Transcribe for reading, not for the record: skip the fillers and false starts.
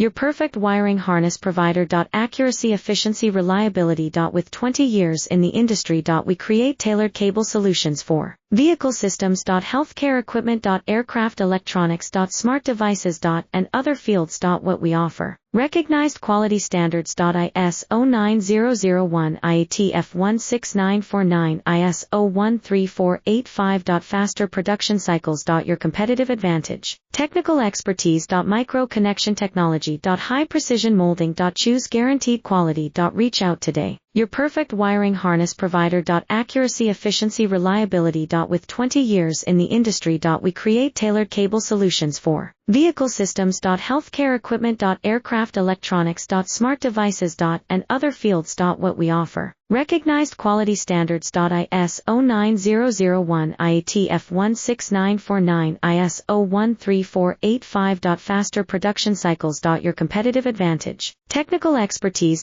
Your perfect wiring harness provider. Accuracy, efficiency, reliability. With 20 years in the industry. We create tailored cable solutions for vehicle systems. Healthcare equipment. Aircraft electronics. Smart devices. And other fields. What we offer. Recognized quality standards. ISO 9001, IATF 16949, ISO 13485. Faster production cycles. Your competitive advantage. Technical expertise. Micro connection technology. High precision molding. Choose guaranteed quality. Reach out today. Your perfect wiring harness provider. Accuracy, efficiency, reliability. With 20 years in the industry. We create tailored cable solutions for vehicle systems. Healthcare equipment. Aircraft electronics. Smart devices. And other fields. What we offer. Recognized quality standards. ISO 9001, IATF 16949, ISO 13485. Faster production cycles. Your competitive advantage. Technical expertise.